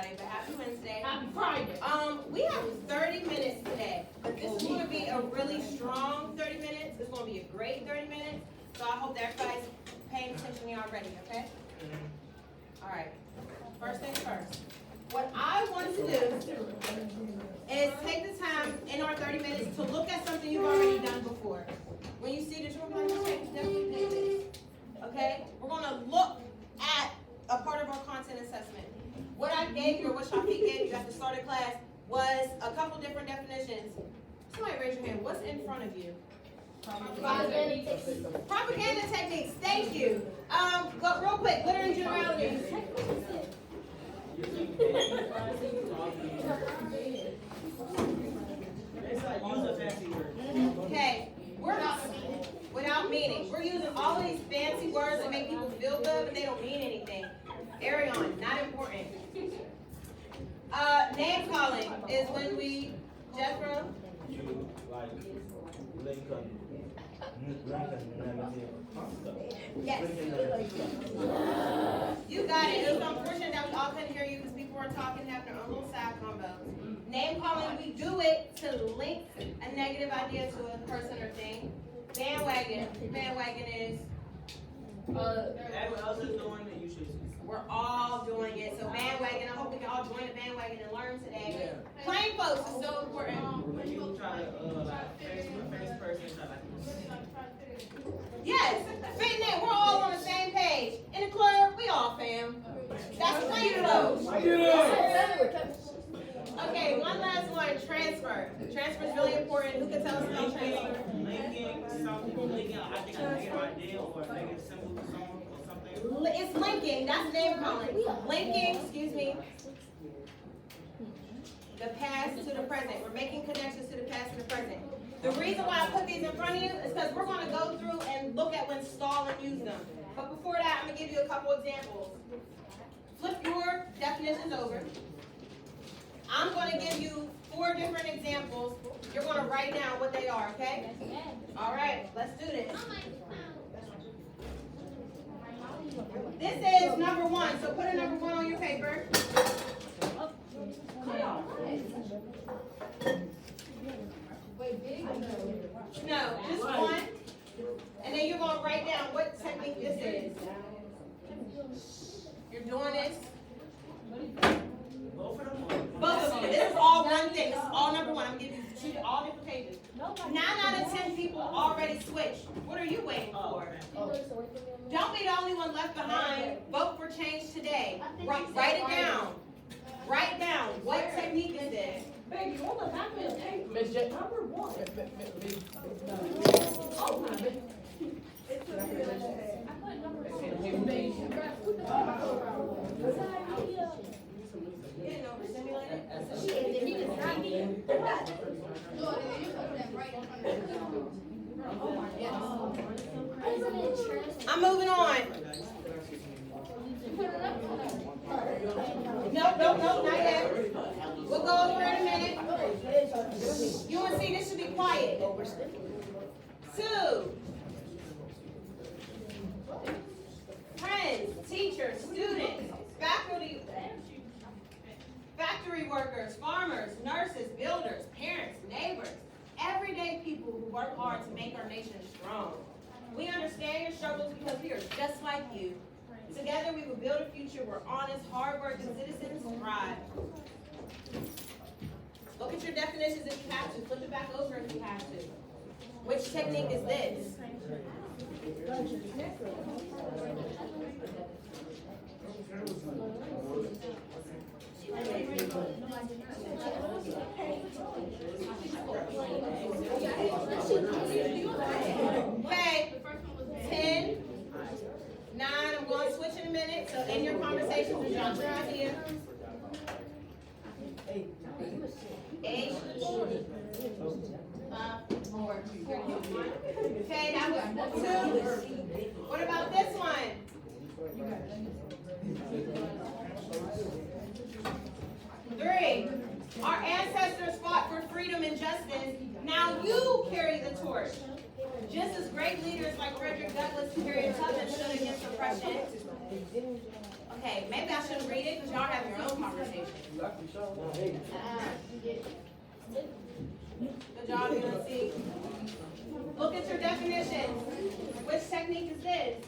Friday, but happy Wednesday. Happy Friday. We have 30 minutes today, but this is going to be a really strong 30 minutes. It's going to be a great 30 minutes. So I hope that everybody's paying attention y'all ready, okay? All right. First things first. What I want to do is take the time in our 30 minutes to look at something you've already done before. When you see this, you're going to be like, okay, definitely did this. Okay? We're going to look at a part of our content assessment. What I gave you, or what Shafiq gave you at the start of class, was a couple different definitions. Somebody raise your hand. What's in front of you? Propaganda techniques. Thank you. But real quick, what are in generalities? Okay, we're not without meaning. We're using all of these fancy words that make people feel good, but they don't mean anything. Arion, not important. Name calling is when we, Jethro. Yes. You got it. It was unfortunate that we all couldn't hear you because people were talking, having their own little side combos. Name calling, we do it to link a negative idea to a person or thing. Bandwagon. Bandwagon is everyone else is doing it, you should. we're all doing it. So bandwagon, I hope we can all join the bandwagon and learn today. Yeah. Plain folks is so important. When you try to like face person, try like Yes, fitting in, we're all on the same page. In the club, we all fam. That's plain folks. Okay, one last one, transfer. Transfer is really important. Who can tell us about transfer? linking something, linking, I think a negative idea or a negative symbol to someone or something. It's linking, that's name calling. Linking, excuse me, the past to the present. We're making connections to the past and the present. The reason why I put these in front of you is because we're going to go through and look at when Stalin used them. But before that, I'm going to give you a couple examples. Flip your definitions over. I'm going to give you 4 different examples. You're going to write down what they are, okay? All right, let's do this. This is number 1, so put a number 1 on your paper. No, just 1. And then you're going to write down what technique this is. You're doing this. Both of them. Both of them. This is all one thing. This is all number 1. I'm going to give you all different pages. 9 out of 10 people already switched. What are you waiting for? Don't be the only one left behind. Vote for change today. Write it down. Write down. What technique is this? Baby, hold on, not me, okay? Miss J. Number 1. Oh, my baby. Getting overstimulated? I'm moving on. Nope, not yet. We'll go over in a minute. You will see this should be quiet. 2. Friends, teachers, students, faculty, factory workers, farmers, nurses, builders, parents, neighbors, everyday people who work hard to make our nation strong. We understand your struggles because we are just like you. Together we will build a future where honest, hard-working citizens thrive. Look at your definitions if you have to. Flip it back over if you have to. Which technique is this? Okay, 10, 9, I'm going to switch in a minute, so in your conversations, jot your idea. 8, 5, 4, 3, 2, 1. Okay, that was 2. What about this one? 3. Our ancestors fought for freedom and justice. Now you carry the torch. Just as great leaders like Frederick Douglass and Harriet Tubman stood against oppression. Okay, maybe I shouldn't read it because y'all have your own conversation. Good job, UNC. Look at your definitions. Which technique is this?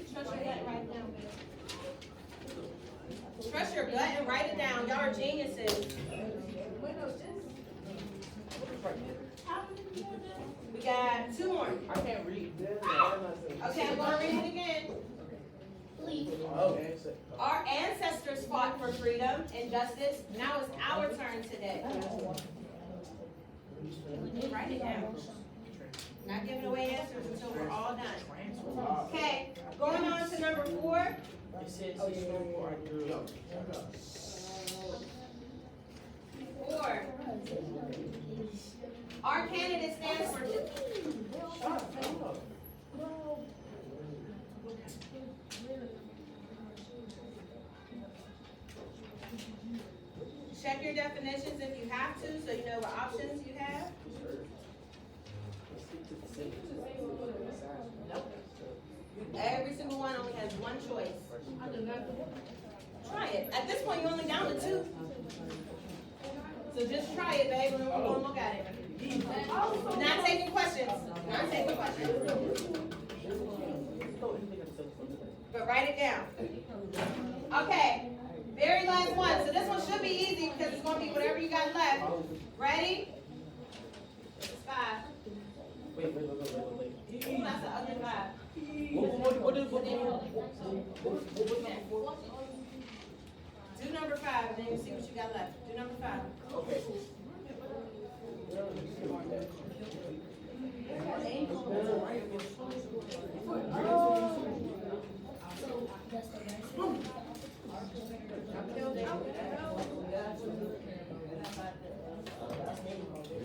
Stretch your gut and write it down, babe. Stretch your gut and write it down. Y'all are geniuses. We got 2 more. I can't read. Okay, I'm gonna read it again. Our ancestors fought for freedom and justice. Now it's our turn today. Write it down. Not giving away answers until we're all done. Okay, going on to number 4. It says historical art drill. 4. Our candidate stands for. Check your definitions if you have to, so you know what options you have. Every single one only has one choice. Try it. At this point, you're only down to 2. So just try it, babe, and we're going to look at it. Not taking questions. Not taking questions. But write it down. Okay. Very last one. So this one should be easy because it's going to be whatever you got left. Ready? 5. Wait. Ooh, that's the other 5. What is Do number 5, and then you see what you got left. Do number 5. Okay.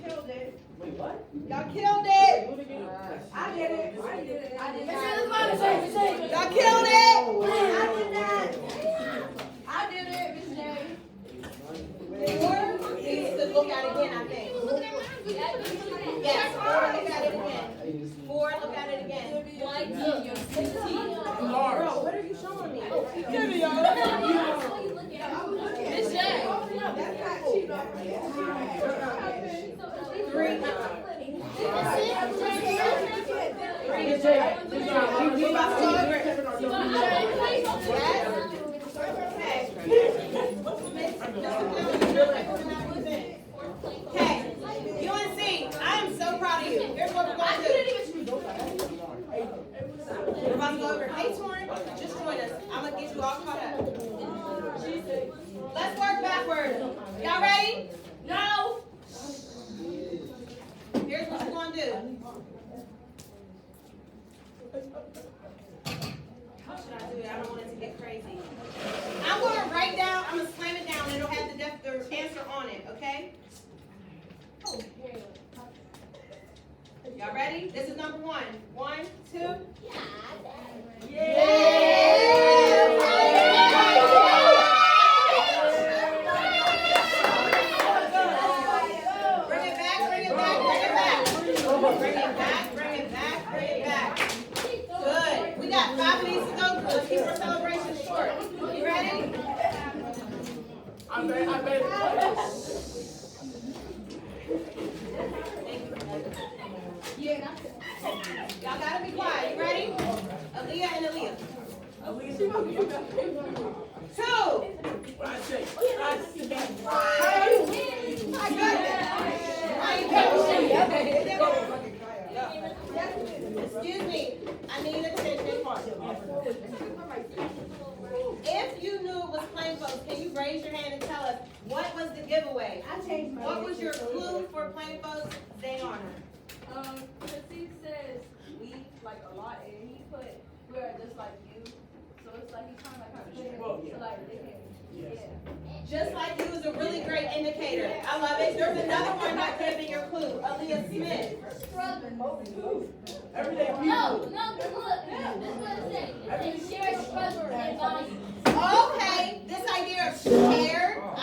Killed it. Wait, what? Y'all killed it. I did it. Y'all killed it. I did it, Miss J. 4 needs to look at it again, I think. Yes, 4 look at it again. 4 look at it again. Girl, what are you showing me? Miss J. 3. Okay, UNC, I am so proud of you. Here's what we're going to do. We're about to go over. Hey, Torrin, just join us. I'm going to get you all caught up. Let's work backwards. Y'all ready? No. Here's what you're going to do. How should I do it? I don't want it to get crazy. I'm going to write down, I'm going to slam it down, and it'll have the answer on it, okay? Y'all ready? This is number 1. 1, 2. Bring it back. Good. We got 5 minutes to go. Let's keep our celebration short. You ready? I'm ready. Y'all gotta be quiet. You ready? Aaliyah and Aaliyah. 2. Excuse me. I need attention. If you knew it was plain folks, can you raise your hand and tell us what was the giveaway? What was your clue for plain folks? Stay on her. Cause he says we like a lot, and he put we're just like you, so it's like he's trying to kind of clear so like they can, Just like you is a really great indicator. I love it. There's another one that could have been your clue. Aaliyah Smith. Everyday people. No, look, this is what it says. It says share, struggle, and value. Okay, this idea of shared, I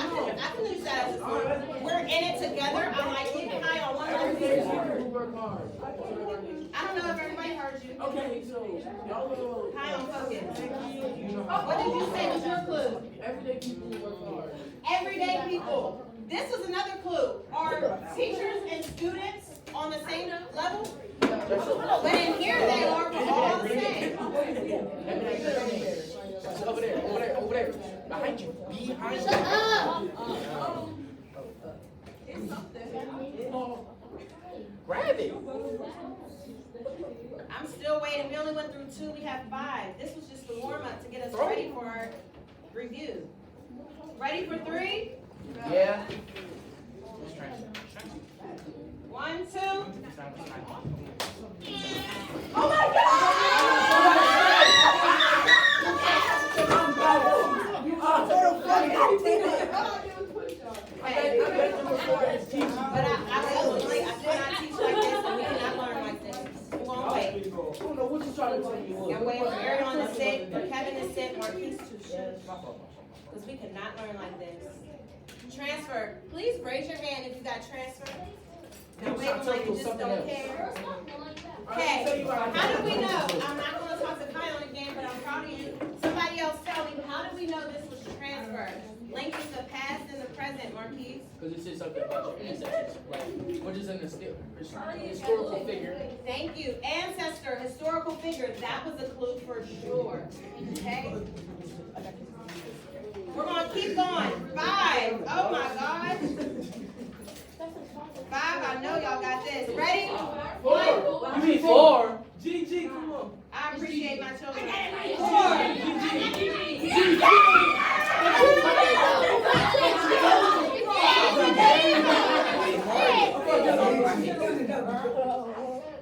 can use that as a clue. We're in it together. I like getting high on one level. work hard. I don't know if everybody heard you. Okay, so y'all will. High on focus. You know, What did you say was your clue? everyday people work hard. Everyday people. This is another clue. Are teachers and students on the same level? But in here they are all the same. Over there. Behind you. Behind you. It's something. Grab it. I'm still waiting. We only went through 2. We have 5. This was just the warm up to get us ready for our review. Ready for 3? Yeah. 1, 2. Oh my God! Hey, but I did not teach like this, and we cannot learn like this. We won't wait. I don't know what you trying to tell me. I'm waiting for Ariel to sit, for Kevin to sit, Marquise to sit. Because we cannot learn like this. Transfer. Please raise your hand if you got transfer. Now wait like you just don't care. Okay, how do we know? I'm not going to talk to Kyle again, but I'm proud of you. Somebody else tell me, how do we know this was transfer? Link is the past and the present, Marquise. Because it says something about your ancestors, right? Which is in the historical figure. Thank you. Ancestor, historical figure. That was a clue for sure. Okay? We're going to keep going. 5. Oh my God. 5. I know y'all got this. Ready? 1. You mean 4? GG, come on. I appreciate my children. 4.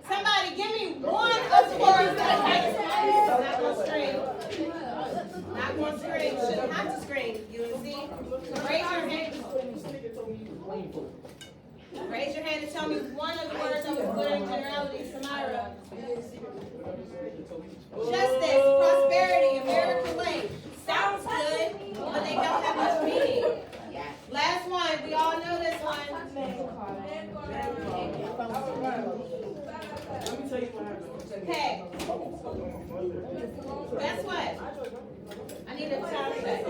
Somebody give me one of the words that I not going to scream. Not going to scream. Shouldn't have to scream. UNC. Raise your hand. Raise your hand and tell me one of the words of the learning generality, Samira. Justice, prosperity, American way. Sounds good, but they don't have much meaning. Last one. We all know this one. Let me tell you what happened. Okay. Guess what? I need a time check.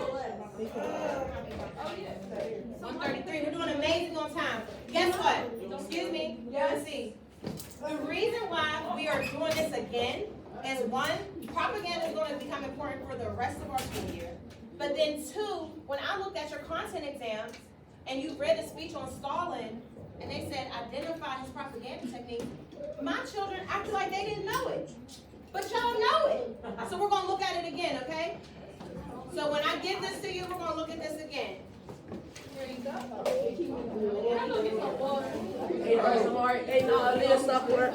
1:33. We're doing amazing on time. Guess what? Excuse me. UNC. The reason why we are doing this again is 1, propaganda is going to become important for the rest of our school year. But then 2, when I looked at your content exams and you read a speech on Stalin and they said identify his propaganda technique, my children acted like they didn't know it. But y'all know it. So we're going to look at it again, okay? So when I give this to you, we're going to look at this again. Here you go. Hey, no, let's stop work.